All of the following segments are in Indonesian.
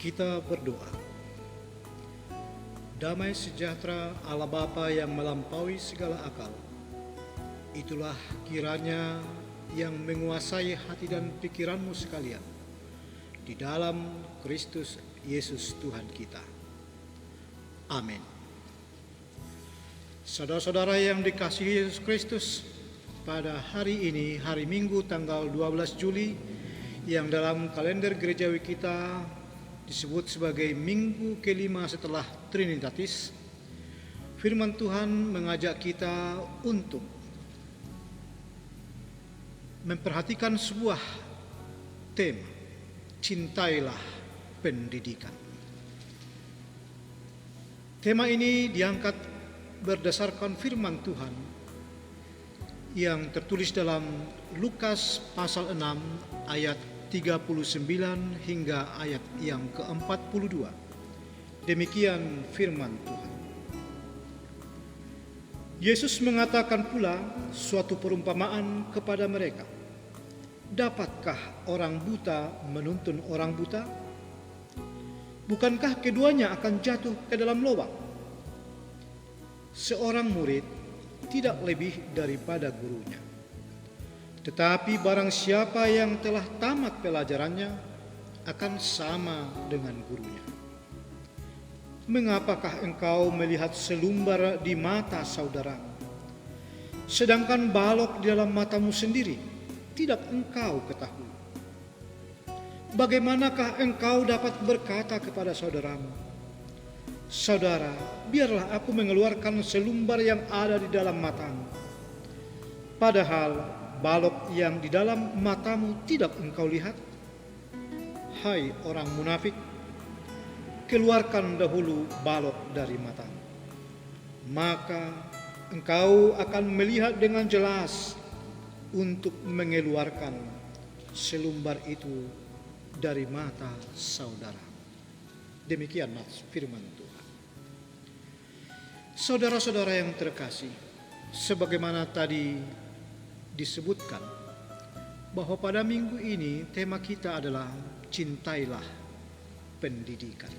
Kita berdoa. Damai sejahtera Allah Bapa yang melampaui segala akal, itulah kiranya yang menguasai hati dan pikiranmu sekalian, di dalam Kristus Yesus Tuhan kita. Amin. Saudara-saudara yang dikasihi Yesus Kristus, pada hari ini, hari Minggu tanggal 12 Juli, yang dalam kalender gerejawi kita disebut sebagai minggu kelima setelah Trinitatis, firman Tuhan mengajak kita untuk memperhatikan sebuah tema, cintailah pendidikan. Tema ini diangkat berdasarkan firman Tuhan yang tertulis dalam Lukas pasal 6 ayat 39 hingga ayat yang ke-42. Demikian firman Tuhan. Yesus mengatakan pula suatu perumpamaan kepada mereka. Dapatkah orang buta menuntun orang buta? Bukankah keduanya akan jatuh ke dalam lubang? Seorang murid tidak lebih daripada gurunya. Tetapi barang siapa yang telah tamat pelajarannya akan sama dengan gurunya. Mengapakah engkau melihat selumbar di mata saudara, sedangkan balok di dalam matamu sendiri tidak engkau ketahui? Bagaimanakah engkau dapat berkata kepada saudaramu, saudara, biarlah aku mengeluarkan selumbar yang ada di dalam matamu, padahal balok yang di dalam matamu tidak engkau lihat? Hai orang munafik, keluarkan dahulu balok dari matamu, maka engkau akan melihat dengan jelas untuk mengeluarkan selumbar itu dari mata saudara. Demikian firman Tuhan. Saudara-saudara yang terkasih, sebagaimana tadi disebutkan bahwa pada minggu ini tema kita adalah cintailah pendidikan.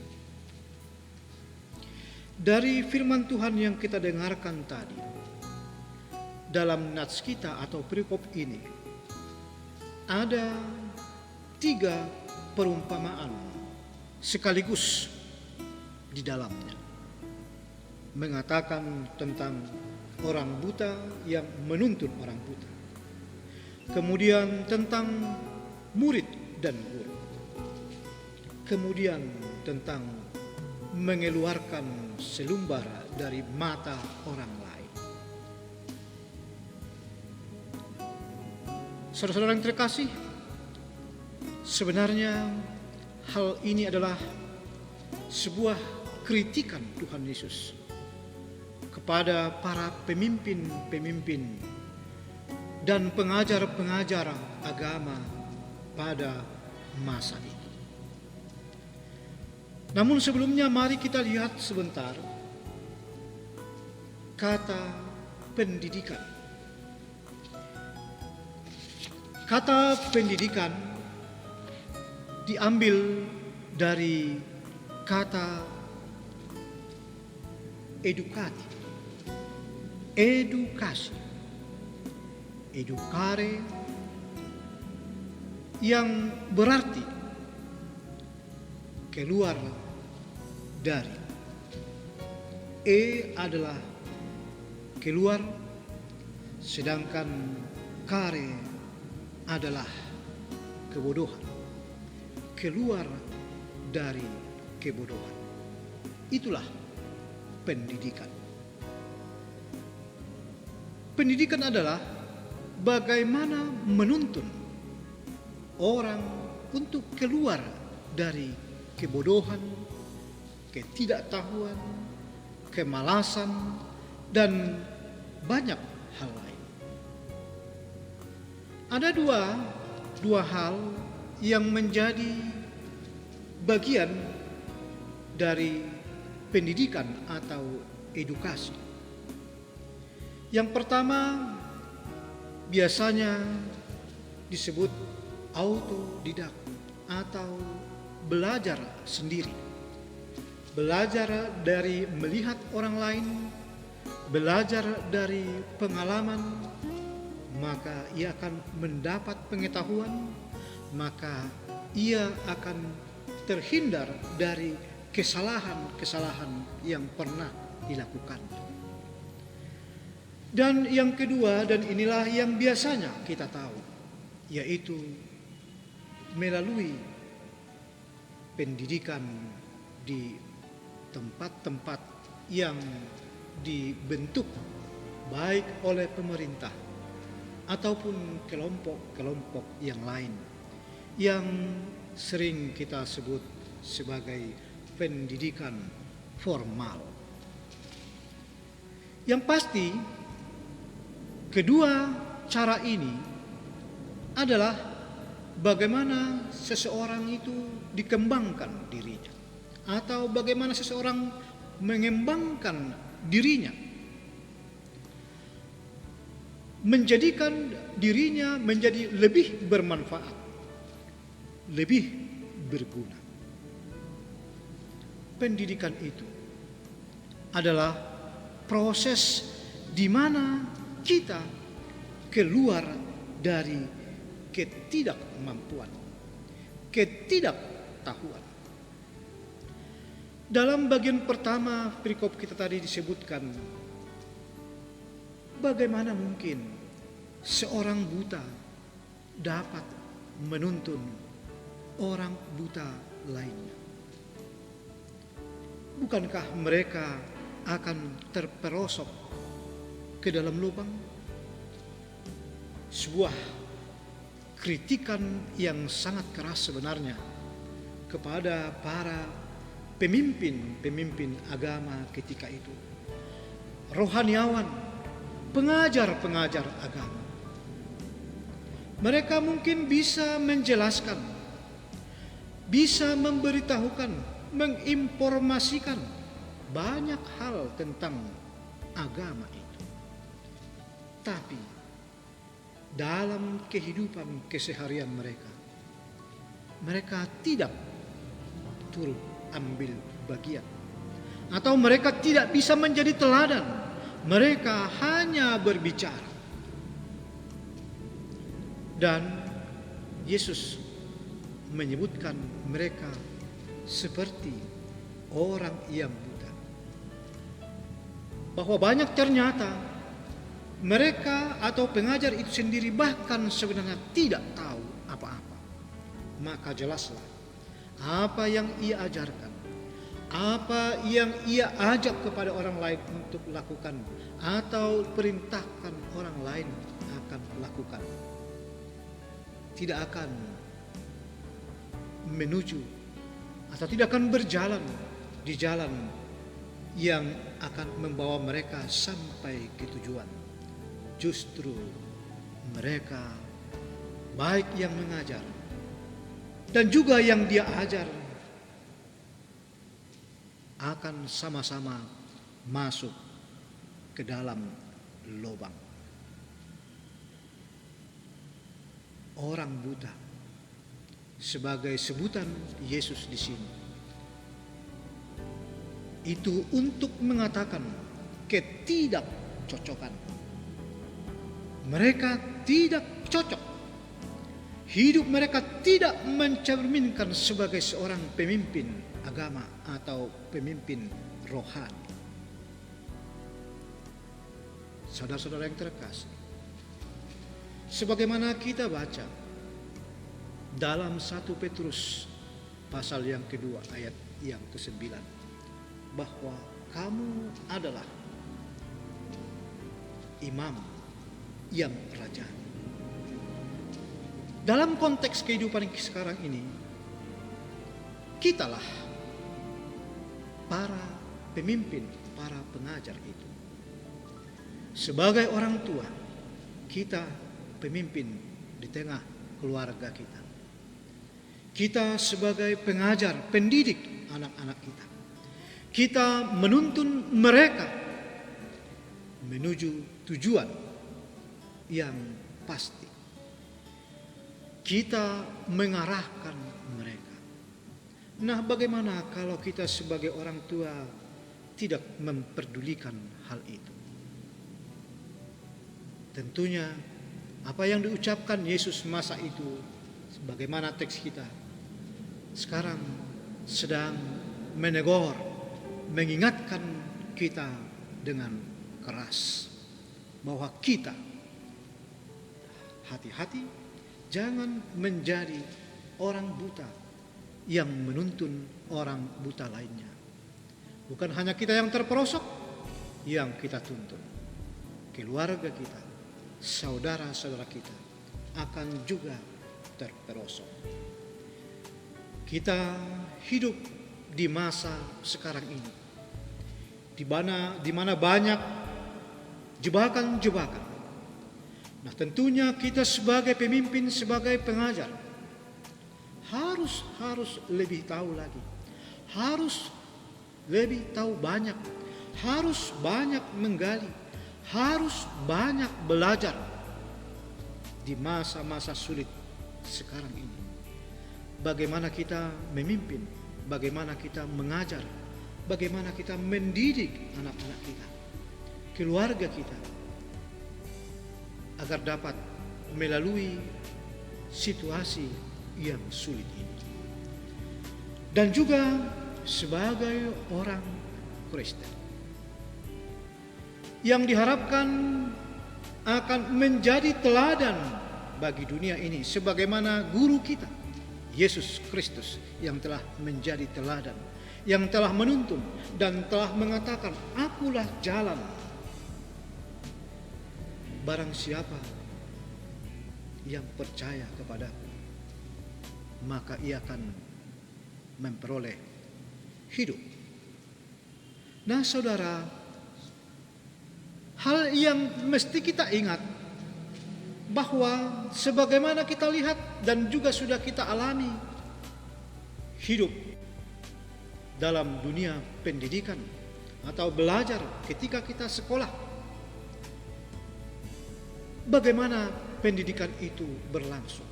Dari firman Tuhan yang kita dengarkan tadi, dalam nats kita atau perikop ini ada 3 perumpamaan sekaligus di dalamnya, mengatakan tentang orang buta yang menuntun orang buta, kemudian tentang murid dan guru, kemudian tentang mengeluarkan selumbar dari mata orang lain. Saudara-saudara yang terkasih, sebenarnya hal ini adalah sebuah kritikan Tuhan Yesus kepada para pemimpin-pemimpin dan pengajar-pengajar agama pada masa itu. Namun sebelumnya mari kita lihat sebentar kata pendidikan. Kata pendidikan diambil dari kata edukasi. Edukasi. Educare yang berarti keluar dari. Adalah keluar, sedangkan care adalah kebodohan. Keluar dari kebodohan. Itulah pendidikan. Pendidikan adalah bagaimana menuntun orang untuk keluar dari kebodohan, ketidaktahuan, kemalasan, dan banyak hal lain. Ada dua hal yang menjadi bagian dari pendidikan atau edukasi. Yang pertama biasanya disebut autodidak atau belajar sendiri. Belajar dari melihat orang lain, belajar dari pengalaman, maka ia akan mendapat pengetahuan, maka ia akan terhindar dari kesalahan-kesalahan yang pernah dilakukan. Dan yang kedua, dan inilah yang biasanya kita tahu, yaitu melalui pendidikan di tempat-tempat yang dibentuk baik oleh pemerintah ataupun kelompok-kelompok yang lain yang sering kita sebut sebagai pendidikan formal. Yang pasti, kedua cara ini adalah bagaimana seseorang itu dikembangkan dirinya, atau bagaimana seseorang mengembangkan dirinya, menjadikan dirinya menjadi lebih bermanfaat, lebih berguna. Pendidikan itu adalah proses di mana kita keluar dari ketidakmampuan, ketidaktahuan. Dalam bagian pertama perikop kita tadi disebutkan, bagaimana mungkin seorang buta dapat menuntun orang buta lainnya? Bukankah mereka akan terperosok ke dalam lubang? Sebuah kritikan yang sangat keras sebenarnya kepada para pemimpin agama ketika itu, rohaniawan, pengajar-pengajar agama. Mereka mungkin bisa menjelaskan, bisa memberitahukan, menginformasikan banyak hal tentang agama itu. Tapi dalam kehidupan keseharian mereka tidak turut ambil bagian, atau mereka tidak bisa menjadi teladan. Mereka hanya berbicara. Dan Yesus menyebutkan mereka seperti orang yang buta. Bahwa banyak ternyata mereka atau pengajar itu sendiri bahkan sebenarnya tidak tahu apa-apa. Maka jelaslah apa yang ia ajarkan, apa yang ia ajak kepada orang lain untuk lakukan, atau perintahkan orang lain akan lakukan, tidak akan menuju atau tidak akan berjalan di jalan yang akan membawa mereka sampai ke tujuan. Justru mereka, baik yang mengajar dan juga yang dia ajar, akan sama-sama masuk ke dalam lubang. Orang buta sebagai sebutan Yesus di sini itu untuk mengatakan ketidakcocokan. Mereka tidak cocok. Hidup mereka tidak mencerminkan sebagai seorang pemimpin agama atau pemimpin rohani. Saudara-saudara yang terkasih, sebagaimana kita baca dalam 1 Petrus pasal yang kedua ayat yang ke-9, bahwa kamu adalah imam yang raja. Dalam konteks kehidupan sekarang ini, kitalah para pemimpin, para pengajar itu. Sebagai orang tua, kita pemimpin di tengah keluarga kita. Kita sebagai pengajar, pendidik anak-anak kita. Kita menuntun mereka menuju tujuan yang pasti. Kita mengarahkan mereka. Nah, bagaimana kalau kita sebagai orang tua tidak memperdulikan hal itu? Tentunya apa yang diucapkan Yesus masa itu, sebagaimana teks kita sekarang sedang menegur, mengingatkan kita dengan keras bahwa kita hati-hati jangan menjadi orang buta yang menuntun orang buta lainnya. Bukan hanya kita yang terperosok yang kita tuntun, keluarga kita, saudara-saudara kita akan juga terperosok. Kita hidup di masa sekarang ini di mana banyak jebakan-jebakan. Nah, tentunya kita sebagai pemimpin, sebagai pengajar harus lebih tahu lagi, harus lebih tahu banyak, harus banyak menggali, harus banyak belajar di masa-masa sulit sekarang ini. Bagaimana kita memimpin, bagaimana kita mengajar, bagaimana kita mendidik anak-anak kita, keluarga kita, agar dapat melalui situasi yang sulit ini. Dan juga sebagai orang Kristen yang diharapkan akan menjadi teladan bagi dunia ini, sebagaimana guru kita Yesus Kristus yang telah menjadi teladan, yang telah menuntun dan telah mengatakan, "Akulah jalan. Barang siapa yang percaya kepadaku, maka ia akan memperoleh hidup." Nah, saudara, hal yang mesti kita ingat bahwa sebagaimana kita lihat dan juga sudah kita alami hidup dalam dunia pendidikan atau belajar ketika kita sekolah, bagaimana pendidikan itu berlangsung.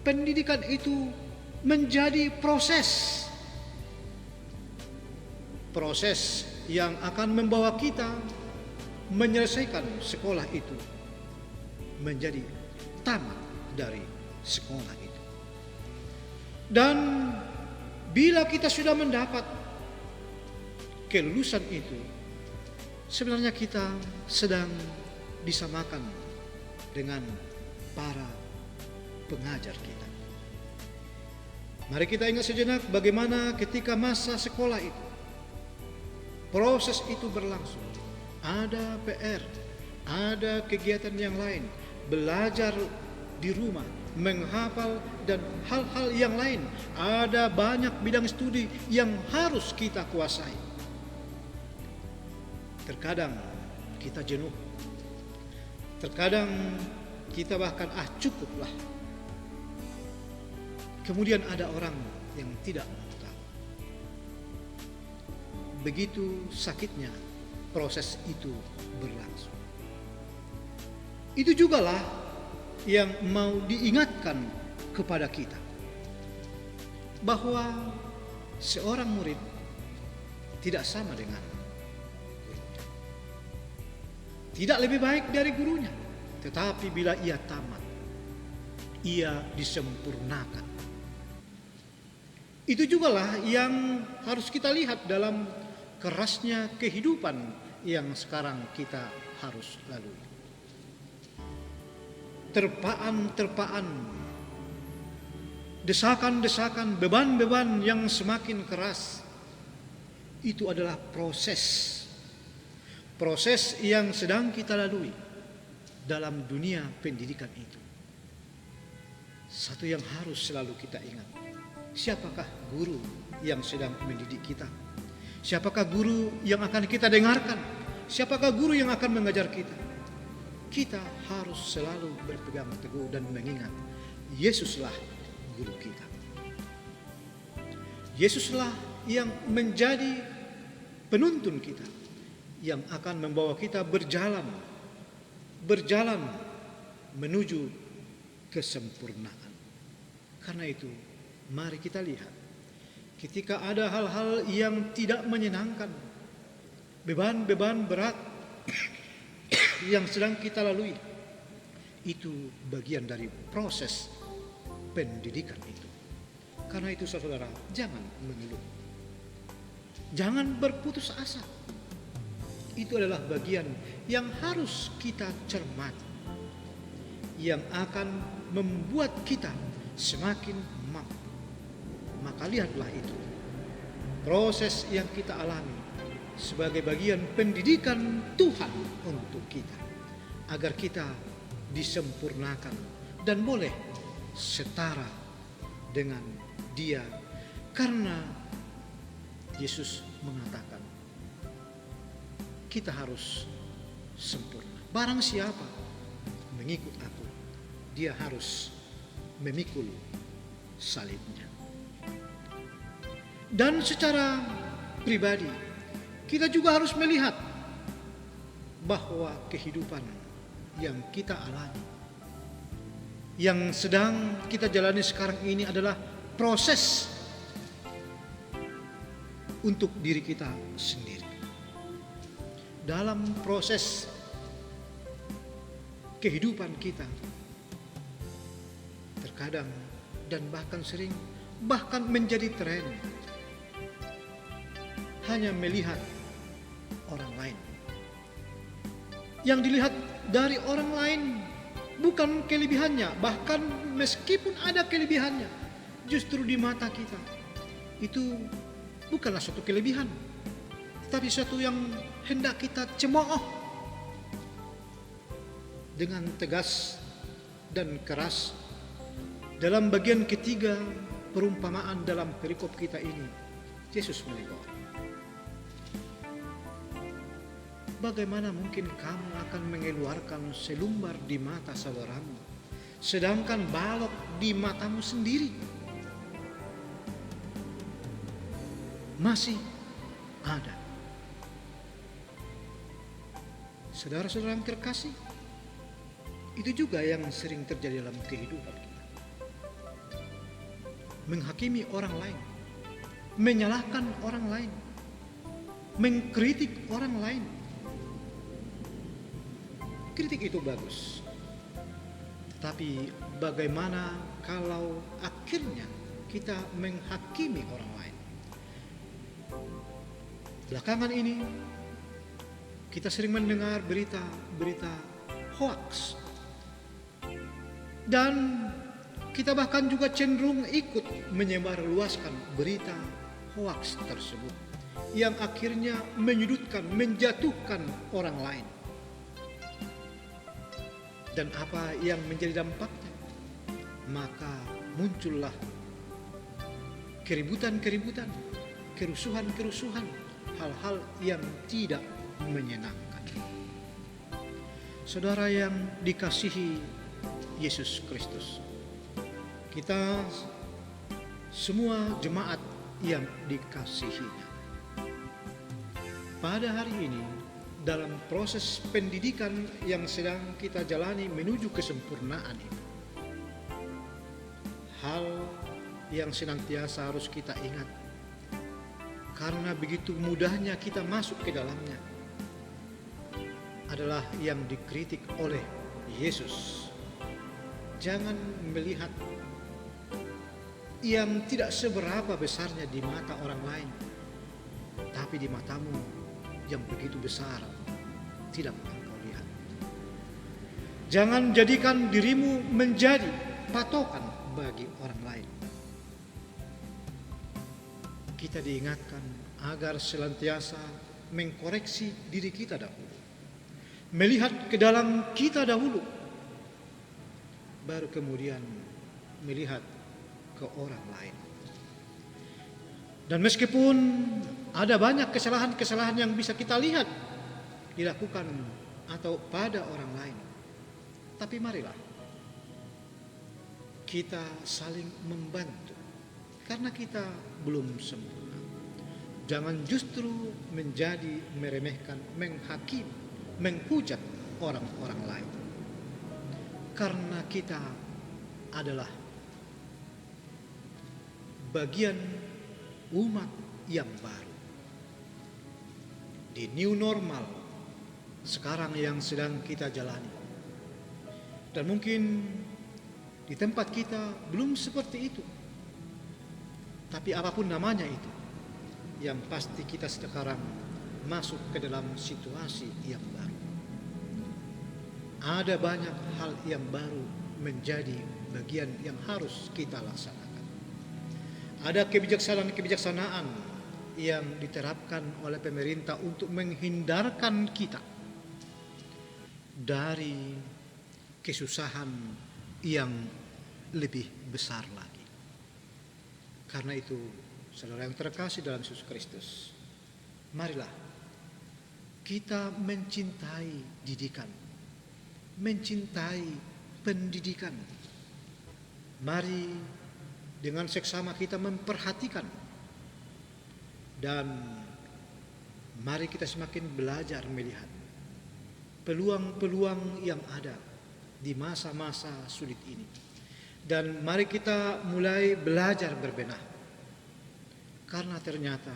Pendidikan itu menjadi proses yang akan membawa kita menyelesaikan sekolah itu, menjadi tamat dari sekolah itu. Dan bila kita sudah mendapat kelulusan itu, sebenarnya kita sedang disamakan dengan para pengajar kita. Mari kita ingat sejenak bagaimana ketika masa sekolah itu, proses itu berlangsung. Ada PR, ada kegiatan yang lain, belajar di rumah, menghafal, dan hal-hal yang lain. Ada banyak bidang studi yang harus kita kuasai. Terkadang kita jenuh, terkadang kita bahkan cukuplah. Kemudian ada orang yang tidak mau tahu. Begitu sakitnya proses itu berlangsung. Itu jugalah yang mau diingatkan kepada kita, bahwa seorang murid tidak sama dengan gurunya. Tidak lebih baik dari gurunya, tetapi bila ia tamat, ia disempurnakan. Itu jugalah yang harus kita lihat dalam kerasnya kehidupan yang sekarang kita harus lalui. Terpaan-terpaan, desakan-desakan, beban-beban yang semakin keras, itu adalah proses yang sedang kita lalui dalam dunia pendidikan itu. Satu yang harus selalu kita ingat, siapakah guru yang sedang mendidik kita? Siapakah guru yang akan kita dengarkan? Siapakah guru yang akan mengajar kita? Kita harus selalu berpegang teguh dan mengingat, Yesuslah guru kita. Yesuslah yang menjadi penuntun kita, yang akan membawa kita berjalan menuju kesempurnaan. Karena itu, mari kita lihat ketika ada hal-hal yang tidak menyenangkan, beban-beban berat yang sedang kita lalui, itu bagian dari proses pendidikan itu. Karena itu saudara, jangan mengeluh, jangan berputus asa. Itu adalah bagian yang harus kita cermati, yang akan membuat kita semakin mampu. Maka lihatlah itu, proses yang kita alami sebagai bagian pendidikan Tuhan untuk kita, agar kita disempurnakan dan boleh setara dengan Dia, karena Yesus mengatakan kita harus sempurna. Barang siapa mengikut aku, dia harus memikul salibnya. Dan secara pribadi, kita juga harus melihat bahwa kehidupan yang kita alami, yang sedang kita jalani sekarang ini adalah proses untuk diri kita sendiri. Dalam proses kehidupan kita, terkadang dan bahkan sering, bahkan menjadi tren, hanya melihat orang lain. Yang dilihat dari orang lain bukan kelebihannya, bahkan meskipun ada kelebihannya, justru di mata kita itu bukanlah suatu kelebihan, tapi suatu yang hendak kita cemooh dengan tegas dan keras. Dalam bagian ketiga perumpamaan dalam perikop kita ini, Yesus menegur, bagaimana mungkin kamu akan mengeluarkan selumbar di mata saudaramu, sedangkan balok di matamu sendiri? Masih ada. Saudara-saudara yang terkasih, itu juga yang sering terjadi dalam kehidupan kita. Menghakimi orang lain, menyalahkan orang lain, mengkritik orang lain. Kritik itu bagus, tapi bagaimana kalau akhirnya kita menghakimi orang lain? Belakangan ini kita sering mendengar berita hoaks, dan kita bahkan juga cenderung ikut menyebarluaskan berita hoaks tersebut, yang akhirnya menyudutkan, menjatuhkan orang lain. Dan apa yang menjadi dampaknya? Maka muncullah keributan-keributan, kerusuhan-kerusuhan, hal-hal yang tidak menyenangkan. Saudara yang dikasihi Yesus Kristus, kita semua jemaat yang dikasihinya, pada hari ini dalam proses pendidikan yang sedang kita jalani menuju kesempurnaan itu, hal yang senantiasa harus kita ingat, karena begitu mudahnya kita masuk ke dalamnya, adalah yang dikritik oleh Yesus. Jangan melihat yang tidak seberapa besarnya di mata orang lain, tapi di matamu yang begitu besar tidak engkau lihat. Jangan jadikan dirimu menjadi patokan bagi orang lain. Kita diingatkan agar senantiasa mengkoreksi diri kita dahulu, melihat ke dalam kita dahulu, baru kemudian melihat ke orang lain. Dan meskipun ada banyak kesalahan-kesalahan yang bisa kita lihat dilakukan atau pada orang lain, tapi marilah kita saling membantu, karena kita belum sempurna. Jangan justru menjadi meremehkan, menghakimi, menghujat orang-orang lain, karena kita adalah bagian umat yang baru. Di new normal sekarang yang sedang kita jalani. Dan mungkin di tempat kita belum seperti itu. Tapi apapun namanya itu, yang pasti kita sekarang masuk ke dalam situasi yang baru. Ada banyak hal yang baru menjadi bagian yang harus kita laksanakan. Ada kebijaksanaan yang diterapkan oleh pemerintah untuk menghindarkan kita dari kesusahan yang lebih besar lagi. Karena itu, saudara yang terkasih dalam Yesus Kristus, marilah kita mencintai didikan, mencintai pendidikan. Mari dengan seksama kita memperhatikan, dan mari kita semakin belajar melihat peluang-peluang yang ada di masa-masa sulit ini. Dan mari kita mulai belajar berbenah. Karena ternyata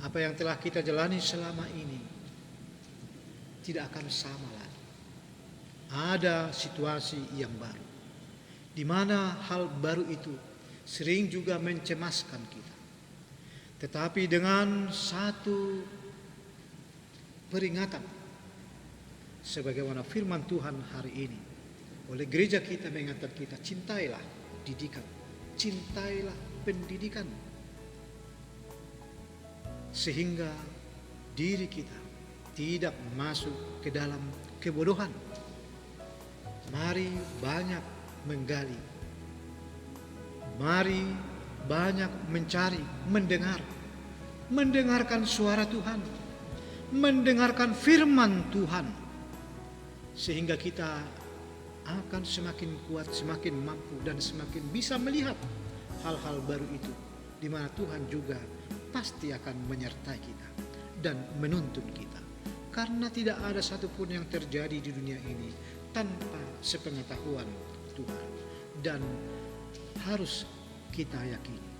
apa yang telah kita jalani selama ini tidak akan sama lagi. Ada situasi yang baru, di mana hal baru itu sering juga mencemaskan kita. Tetapi dengan satu peringatan, sebagaimana firman Tuhan hari ini, oleh gereja kita mengingatkan kita, cintailah didikan, cintailah pendidikan, sehingga diri kita tidak masuk ke dalam kebodohan. Mari banyak menggali, mari banyak mencari, mendengarkan suara Tuhan, mendengarkan firman Tuhan, sehingga kita akan semakin kuat, semakin mampu, dan semakin bisa melihat hal-hal baru itu, di mana Tuhan juga pasti akan menyertai kita dan menuntun kita. Karena tidak ada satupun yang terjadi di dunia ini tanpa sepengetahuan Tuhan. Dan harus kita yakini,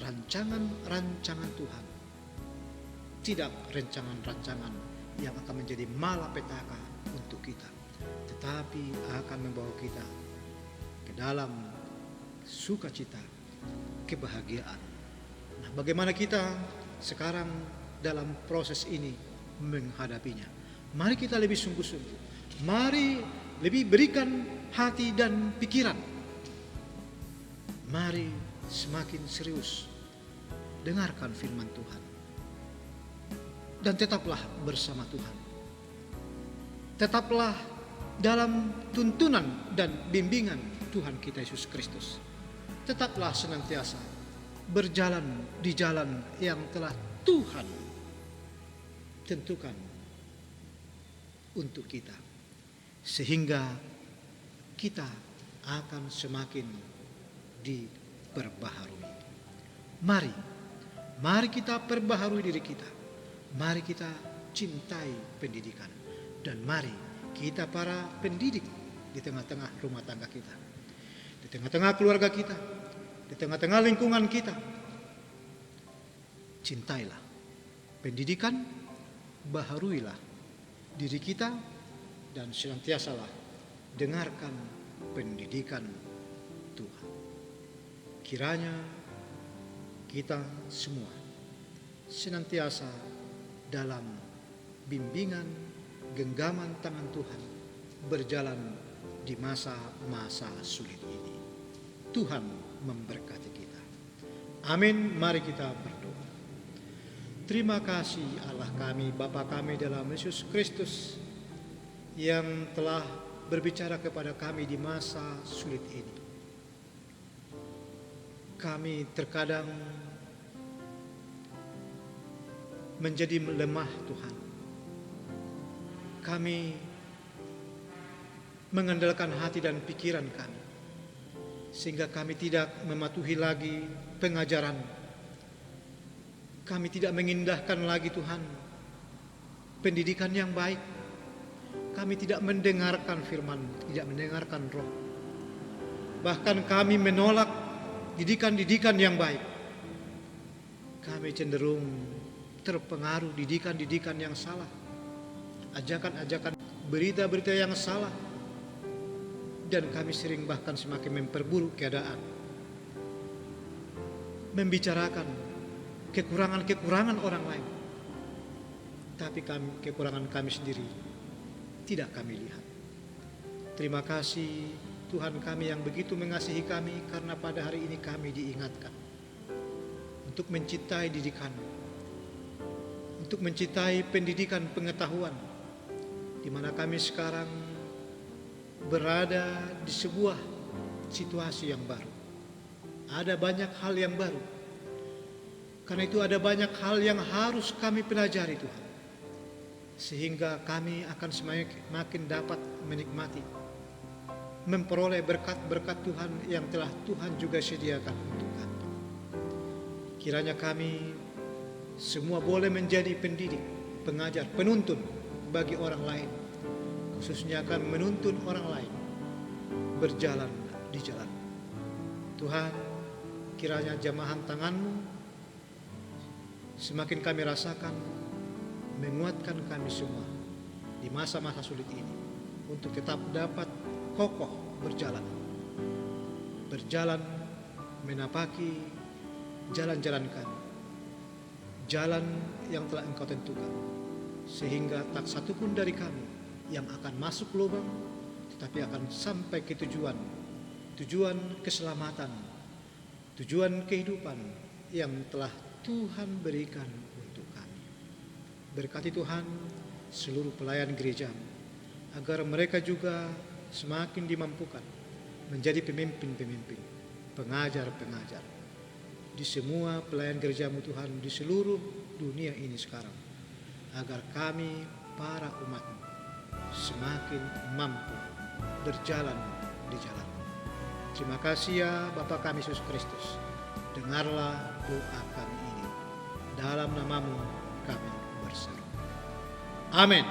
rancangan-rancangan Tuhan tidak rancangan-rancangan yang akan menjadi malapetaka untuk kita, tetapi akan membawa kita ke dalam sukacita, kebahagiaan. Nah, bagaimana kita sekarang dalam proses ini menghadapinya? Mari kita lebih sungguh-sungguh. Mari lebih berikan hati dan pikiran. Mari semakin serius dengarkan firman Tuhan. Dan tetaplah bersama Tuhan. Tetaplah dalam tuntunan dan bimbingan Tuhan kita Yesus Kristus. Tetaplah senantiasa berjalan di jalan yang telah Tuhan tentukan untuk kita, sehingga kita akan semakin diperbaharui. Mari kita perbaharui diri kita. Mari kita cintai pendidikan, dan mari kita para pendidik di tengah-tengah rumah tangga kita, di tengah-tengah keluarga kita, di tengah-tengah lingkungan kita, cintailah pendidikan, baharuilah diri kita, dan senantiasalah dengarkan pendidikan Tuhan. Kiranya kita semua senantiasa dalam bimbingan genggaman tangan Tuhan berjalan di masa-masa sulit ini. Tuhan memberkati kita. Amin. Mari kita berdoa. Terima kasih Allah kami, Bapa kami dalam Yesus Kristus, yang telah berbicara kepada kami di masa sulit ini. Kami terkadang menjadi lemah, Tuhan. Kami mengandalkan hati dan pikiran kami, sehingga kami tidak mematuhi lagi pengajaran. Kami tidak mengindahkan lagi, Tuhan, pendidikan yang baik. Kami tidak mendengarkan firman, tidak mendengarkan Roh. Bahkan kami menolak didikan-didikan yang baik. kami cenderung terpengaruh didikan-didikan yang salah, ajakan-ajakan, berita-berita yang salah, dan kami sering bahkan semakin memperburuk keadaan, membicarakan kekurangan-kekurangan orang lain, tapi kekurangan kami sendiri tidak kami lihat. Terima kasih Tuhan kami yang begitu mengasihi kami, karena pada hari ini kami diingatkan untuk mencintai didikan, untuk mencintai pendidikan pengetahuan, di mana kami sekarang berada di sebuah situasi yang baru. Ada banyak hal yang baru. Karena itu ada banyak hal yang harus kami pelajari Tuhan, sehingga kami akan semakin dapat menikmati, memperoleh berkat-berkat Tuhan yang telah Tuhan juga sediakan untuk kami. Kiranya kami semua boleh menjadi pendidik, pengajar, penuntun bagi orang lain, khususnya akan menuntun orang lain berjalan di jalan. Tuhan, kiranya jamahan tangan-Mu semakin kami rasakan menguatkan kami semua di masa-masa sulit ini, untuk tetap dapat kokoh berjalan menapaki jalan-jalan kami, jalan yang telah Engkau tentukan, sehingga tak satu pun dari kami yang akan masuk lubang, tetapi akan sampai ke tujuan keselamatan, tujuan kehidupan yang telah Tuhan berikan untuk kami. Berkati Tuhan seluruh pelayan gereja, agar mereka juga semakin dimampukan menjadi pemimpin-pemimpin, pengajar-pengajar di semua pelayan gereja-Mu Tuhan, di seluruh dunia ini sekarang, agar kami para umat-Mu semakin mampu berjalan di jalan. Terima kasih ya Bapa kami Yesus Kristus, dengarlah doa kami ini, dalam nama-Mu kami berseru. Amin.